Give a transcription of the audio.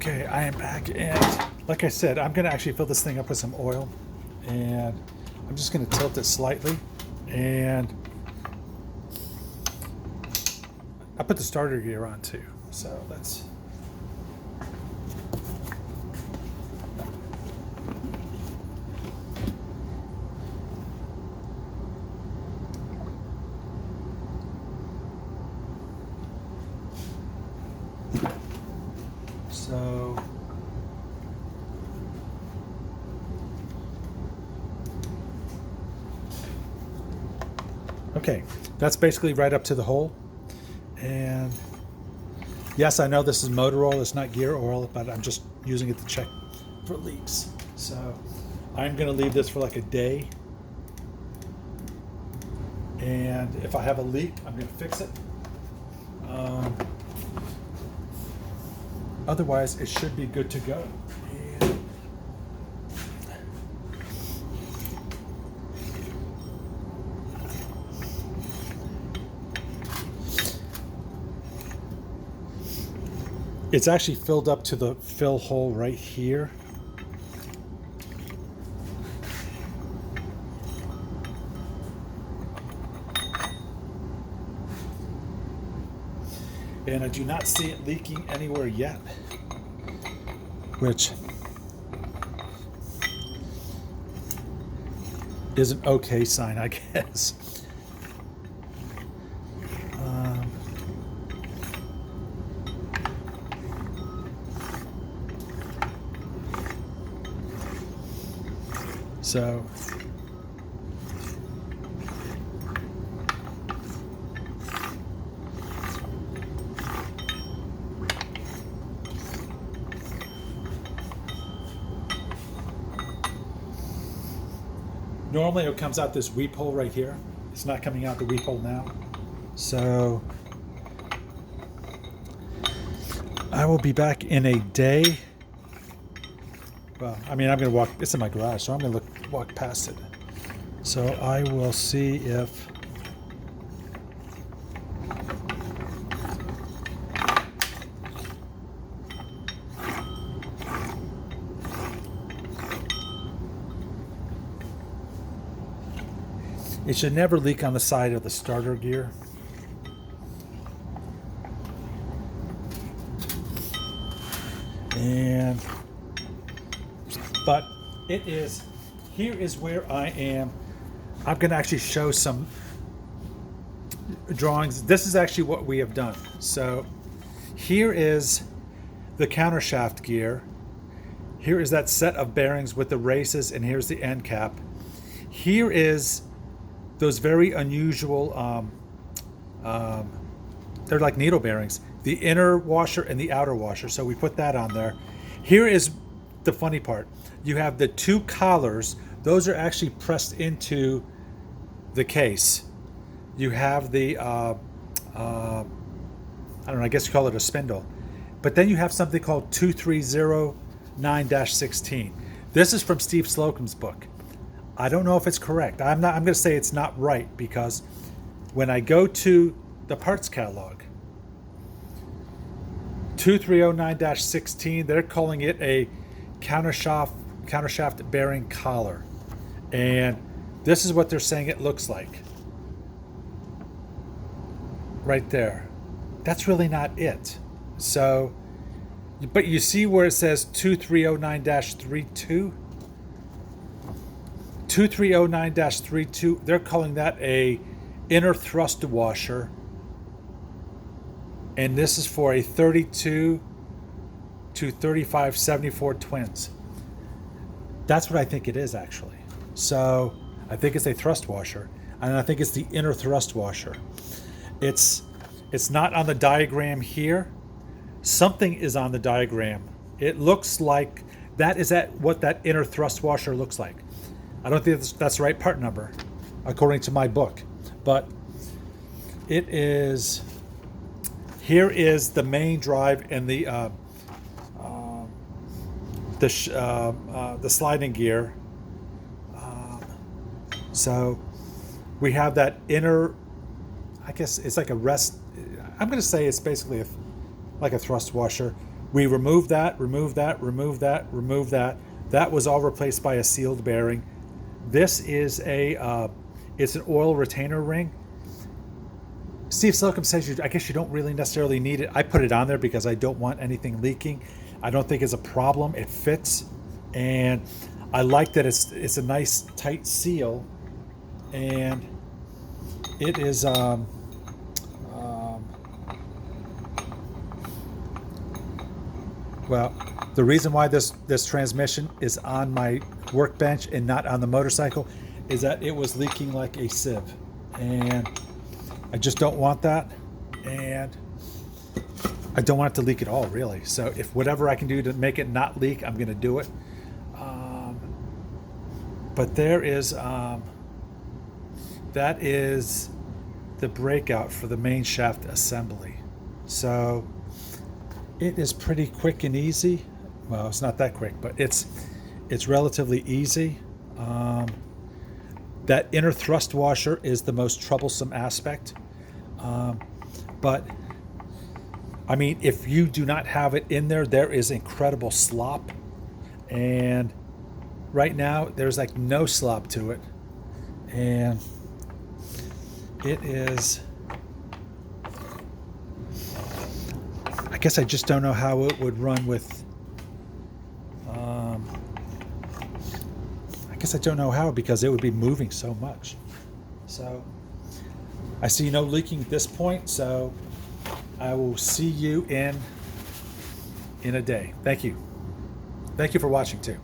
Okay, I am back, and like I said, I'm going to actually fill this thing up with some oil, and I'm just going to tilt it slightly, and I put the starter gear on too, so let's... So okay, that's basically right up to the hole. And yes, I know this is motor oil, it's not gear oil, but I'm just using it to check for leaks. So I'm going to leave this for like a day. And if I have a leak, I'm going to fix it. Otherwise, it should be good to go. And it's actually filled up to the fill hole right here. And I do not see it leaking anywhere yet, which is an okay sign, I guess. So normally it comes out this weep hole right here. It's not coming out the weep hole now. So I will be back in a day. Well, I mean, I'm going to walk, it's in my garage, so I'm going to walk past it. So I will see if it should never leak on the side of the starter gear. But it is, here is where I am. I'm going to actually show some drawings. This is actually what we have done. So here is the countershaft gear. Here is that set of bearings with the races, and here's the end cap. Here is those very unusual, they're like needle bearings, the inner washer and the outer washer. So we put that on there. Here is the funny part. You have the two collars. Those are actually pressed into the case. You have the, I don't know, I guess you call it a spindle. But then you have something called 2309-16. This is from Steve Slocum's book. I don't know if it's correct. I'm going to say it's not right, because when I go to the parts catalog, 2309-16, they're calling it a countershaft bearing collar. And this is what they're saying it looks like. Right there. That's really not it. So, but you see where it says 2309-32? 2309-32, they're calling that a inner thrust washer. And this is for a 32 to 3574 twins. That's what I think it is, actually. So I think it's a thrust washer, and I think it's the inner thrust washer. It's not on the diagram here. Something is on the diagram. It looks like that is what that inner thrust washer looks like. I don't think that's the right part number, according to my book. But it is, here is the main drive and the sliding gear. So we have that inner, I guess it's like a rest. I'm going to say it's basically like a thrust washer. We removed that, removed that, removed that, removed that. That was all replaced by a sealed bearing. This is it's an oil retainer ring. Steve Slocum says I guess you don't really necessarily need it. I put it on there because I don't want anything leaking. I don't think it's a problem. It fits, and I like that it's a nice tight seal, and it is well, the reason why this transmission is on my workbench and not on the motorcycle is that it was leaking like a sieve, and I just don't want that, and I don't want it to leak at all, really. So if whatever I can do to make it not leak, I'm going to do it. But there is that is the breakout for the main shaft assembly. So it is pretty quick and easy. Well, it's not that quick, but it's relatively easy. That inner thrust washer is the most troublesome aspect. But I mean, if you do not have it in there, there is incredible slop. And right now, there's like no slop to it. And it is, I guess I just don't know how it would run with, I guess I don't know how, because it would be moving so much. So I see no leaking at this point, so I will see you in a day. Thank you. Thank you for watching too.